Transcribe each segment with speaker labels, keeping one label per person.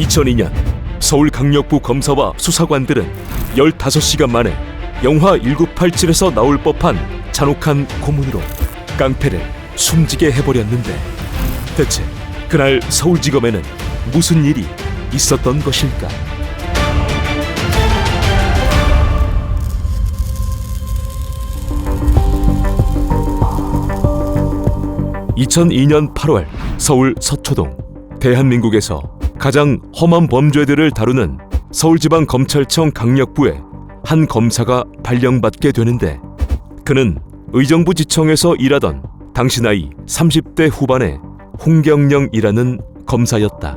Speaker 1: 2002년 서울강력부 검사와 수사관들은 15시간 만에 영화 1987에서 나올 법한 잔혹한 고문으로 깡패를 숨지게 해버렸는데, 대체 그날 서울지검에는 무슨 일이 있었던 것일까? 2002년 8월 서울 서초동. 대한민국에서 가장 험한 범죄들을 다루는 서울지방검찰청 강력부에 한 검사가 발령받게 되는데, 그는 의정부지청에서 일하던 당시 나이 30대 후반의 홍경영이라는 검사였다.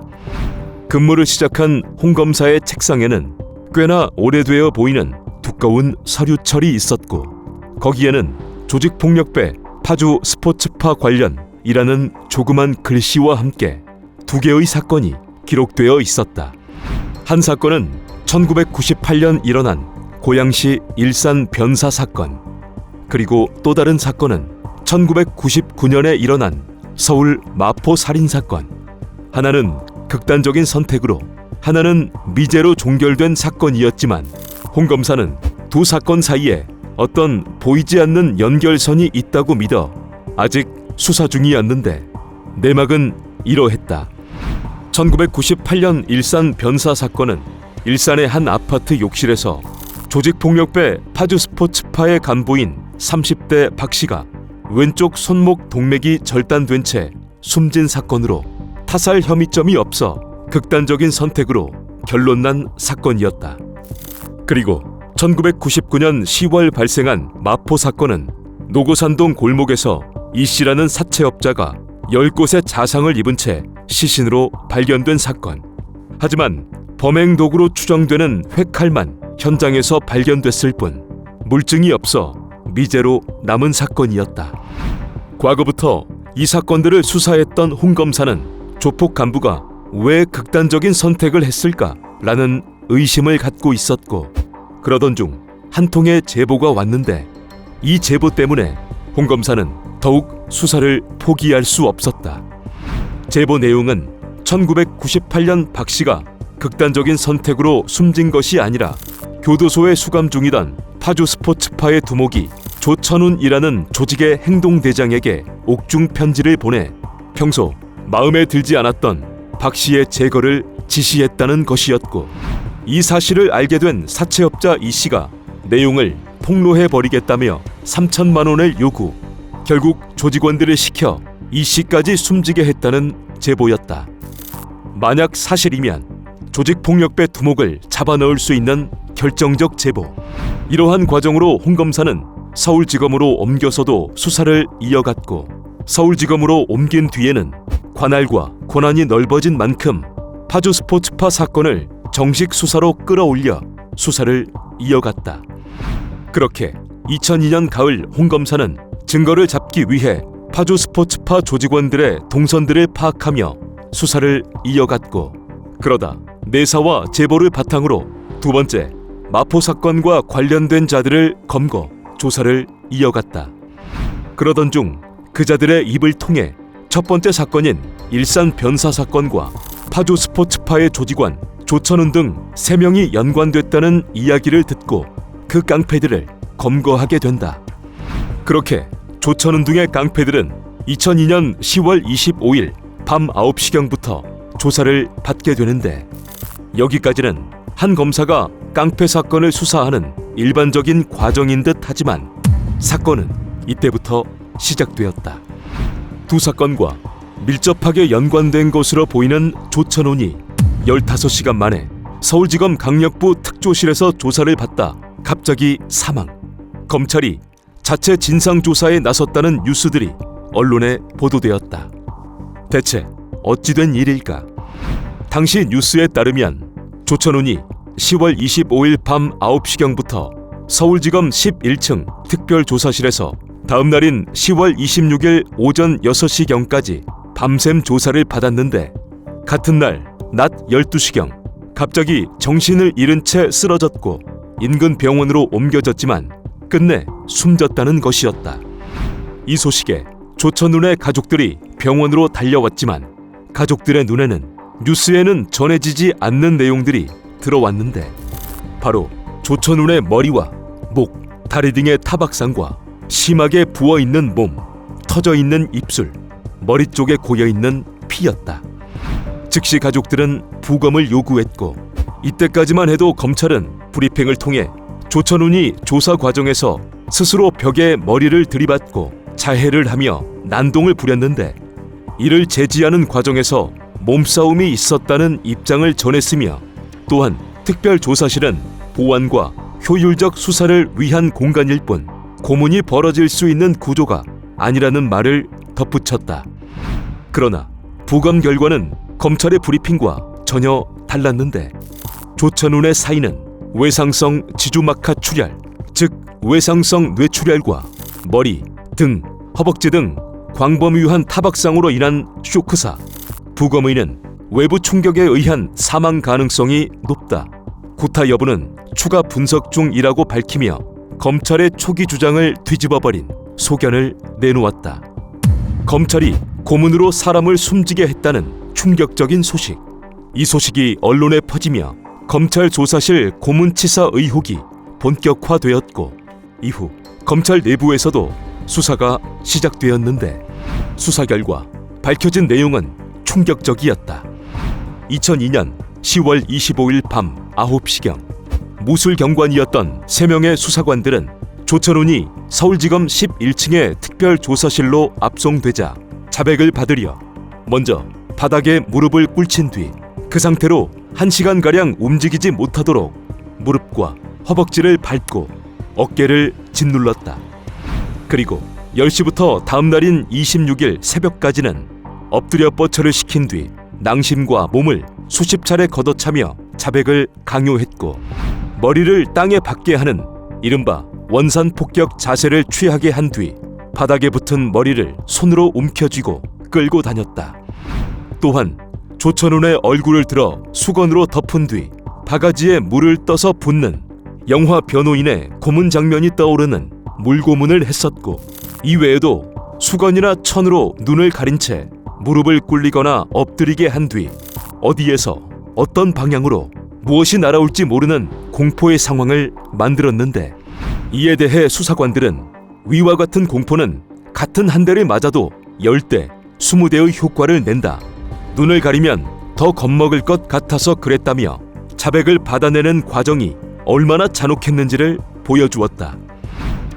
Speaker 1: 근무를 시작한 홍 검사의 책상에는 꽤나 오래되어 보이는 두꺼운 서류철이 있었고, 거기에는 조직폭력배 파주 스포츠파 관련이라는 조그만 글씨와 함께 2개의 사건이 기록되어 있었다. 한 사건은 1998년 일어난 고양시 일산 변사 사건, 그리고 또 다른 사건은 1999년에 일어난 서울 마포 살인 사건. 하나는 극단적인 선택으로, 하나는 미제로 종결된 사건이었지만 홍 검사는 두 사건 사이에 어떤 보이지 않는 연결선이 있다고 믿어 아직 수사 중이었는데, 내막은 이러했다. 1998년 일산 변사 사건은 일산의 한 아파트 욕실에서 조직폭력배 파주 스포츠파의 간부인 30대 박 씨가 왼쪽 손목 동맥이 절단된 채 숨진 사건으로 타살 혐의점이 없어 극단적인 선택으로 결론난 사건이었다. 그리고 1999년 10월 발생한 마포 사건은 노고산동 골목에서 이 씨라는 사채업자가 10곳의 자상을 입은 채 시신으로 발견된 사건. 하지만 범행 도구로 추정되는 회칼만 현장에서 발견됐을 뿐 물증이 없어 미제로 남은 사건이었다. 과거부터 이 사건들을 수사했던 홍 검사는 조폭 간부가 왜 극단적인 선택을 했을까라는 의심을 갖고 있었고, 그러던 중 한 통의 제보가 왔는데, 이 제보 때문에 홍 검사는 더욱 수사를 포기할 수 없었다. 제보 내용은 1998년 박 씨가 극단적인 선택으로 숨진 것이 아니라 교도소에 수감 중이던 파주 스포츠파의 두목이 조천훈이라는 조직의 행동대장에게 옥중 편지를 보내 평소 마음에 들지 않았던 박 씨의 제거를 지시했다는 것이었고, 이 사실을 알게 된 사채업자 이 씨가 내용을 폭로해버리겠다며 3천만 원을 요구, 결국 조직원들을 시켜 이 씨까지 숨지게 했다는 제보였다. 만약 사실이면 조직폭력배 두목을 잡아넣을 수 있는 결정적 제보. 이러한 과정으로 홍 검사는 서울지검으로 옮겨서도 수사를 이어갔고, 서울지검으로 옮긴 뒤에는 관할과 권한이 넓어진 만큼 파주 스포츠파 사건을 정식 수사로 끌어올려 수사를 이어갔다. 그렇게 2002년 가을 홍 검사는 증거를 잡기 위해 파주 스포츠파 조직원들의 동선들을 파악하며 수사를 이어갔고, 그러다 내사와 제보를 바탕으로 두 번째 마포 사건과 관련된 자들을 검거, 조사를 이어갔다. 그러던 중 그 자들의 입을 통해 첫 번째 사건인 일산 변사 사건과 파주 스포츠파의 조직원 조천훈 등 3명이 연관됐다는 이야기를 듣고 그 깡패들을 검거하게 된다. 그렇게 조천훈 등의 깡패들은 2002년 10월 25일 밤 9시경부터 조사를 받게 되는데, 여기까지는 한 검사가 깡패 사건을 수사하는 일반적인 과정인 듯 하지만 사건은 이때부터 시작되었다. 두 사건과 밀접하게 연관된 것으로 보이는 조천훈이 15시간 만에 서울지검 강력부 특조실에서 조사를 받다 갑자기 사망. 검찰이 자체 진상조사에 나섰다는 뉴스들이 언론에 보도되었다. 대체 어찌된 일일까? 당시 뉴스에 따르면 조천훈이 10월 25일 밤 9시경부터 서울지검 11층 특별조사실에서 다음 날인 10월 26일 오전 6시경까지 밤샘 조사를 받았는데, 같은 날 낮 12시경 갑자기 정신을 잃은 채 쓰러졌고 인근 병원으로 옮겨졌지만 끝내 숨졌다는 것이었다. 이 소식에 조천훈의 가족들이 병원으로 달려왔지만 가족들의 눈에는 뉴스에는 전해지지 않는 내용들이 들어왔는데 바로 조천운의 머리와 목, 다리 등의 타박상과 심하게 부어있는 몸, 터져있는 입술, 머리 쪽에 고여있는 피였다. 즉시 가족들은 부검을 요구했고 이때까지만 해도 검찰은 브리핑을 통해 조천운이 조사 과정에서 스스로 벽에 머리를 들이받고 자해를 하며 난동을 부렸는데 이를 제지하는 과정에서 몸싸움이 있었다는 입장을 전했으며 또한 특별조사실은 보안과 효율적 수사를 위한 공간일 뿐 고문이 벌어질 수 있는 구조가 아니라는 말을 덧붙였다. 그러나 부검 결과는 검찰의 브리핑과 전혀 달랐는데 조천운의 사인은 외상성 지주막하 출혈, 즉 외상성 뇌출혈과 머리, 등, 허벅지 등 광범위한 타박상으로 인한 쇼크사, 부검의는 외부 충격에 의한 사망 가능성이 높다. 구타 여부는 추가 분석 중이라고 밝히며 검찰의 초기 주장을 뒤집어버린 소견을 내놓았다. 검찰이 고문으로 사람을 숨지게 했다는 충격적인 소식. 이 소식이 언론에 퍼지며 검찰 조사실 고문치사 의혹이 본격화되었고 이후 검찰 내부에서도 수사가 시작되었는데 수사 결과 밝혀진 내용은 충격적이었다. 2002년 10월 25일 밤 9시경 무술 경관이었던 3명의 수사관들은 조천운이 서울지검 11층의 특별조사실로 압송되자 자백을 받으려 먼저 바닥에 무릎을 꿇친 뒤 그 상태로 1시간가량 움직이지 못하도록 무릎과 허벅지를 밟고 어깨를 짓눌렀다. 그리고 10시부터 다음 날인 26일 새벽까지는 엎드려 뻗쳐를 시킨 뒤 낭심과 몸을 수십 차례 걷어차며 자백을 강요했고 머리를 땅에 박게 하는 이른바 원산 폭격 자세를 취하게 한 뒤 바닥에 붙은 머리를 손으로 움켜쥐고 끌고 다녔다. 또한 조천운의 얼굴을 들어 수건으로 덮은 뒤 바가지에 물을 떠서 붓는 영화 변호인의 고문 장면이 떠오르는 물고문을 했었고 이외에도 수건이나 천으로 눈을 가린 채 무릎을 꿇리거나 엎드리게 한 뒤 어디에서 어떤 방향으로 무엇이 날아올지 모르는 공포의 상황을 만들었는데 이에 대해 수사관들은 위와 같은 공포는 같은 한 대를 맞아도 10대, 20대의 효과를 낸다. 눈을 가리면 더 겁먹을 것 같아서 그랬다며 자백을 받아내는 과정이 얼마나 잔혹했는지를 보여주었다.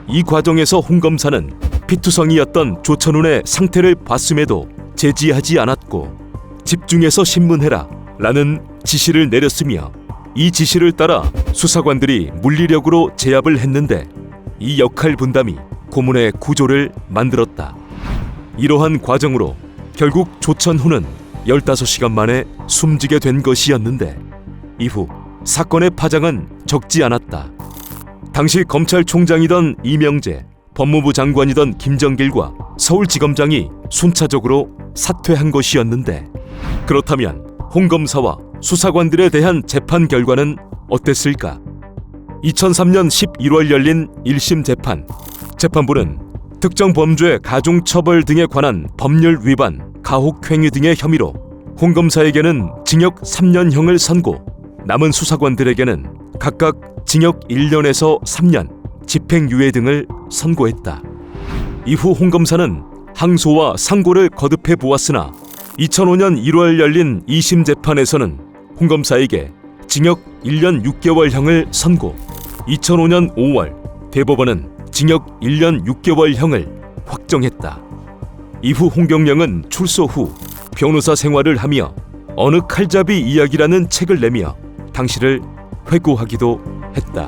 Speaker 1: 이 과정에서 홍 검사는 피투성이었던 조천운의 상태를 봤음에도 제지하지 않았고 집중해서 신문해라 라는 지시를 내렸으며 이 지시를 따라 수사관들이 물리력으로 제압을 했는데 이 역할 분담이 고문의 구조를 만들었다. 이러한 과정으로 결국 조천훈은 15시간 만에 숨지게 된 것이었는데 이후 사건의 파장은 적지 않았다. 당시 검찰총장이던 이명재, 법무부 장관이던 김정길과 서울지검장이 순차적으로 사퇴한 것이었는데 그렇다면 홍 검사와 수사관들에 대한 재판 결과는 어땠을까? 2003년 11월 열린 1심 재판. 재판부는 특정 범죄 가중처벌 등에 관한 법률 위반, 가혹행위 등의 혐의로 홍 검사에게는 징역 3년형을 선고, 남은 수사관들에게는 각각 징역 1년에서 3년, 집행유예 등을 선고했다. 이후 홍 검사는 항소와 상고를 거듭해 보았으나 2005년 1월 열린 2심 재판에서는 홍 검사에게 징역 1년 6개월형을 선고, 2005년 5월 대법원은 징역 1년 6개월형을 확정했다. 이후 홍경영은 출소 후 변호사 생활을 하며 어느 칼잡이 이야기라는 책을 내며 당시를 회고하기도 했다.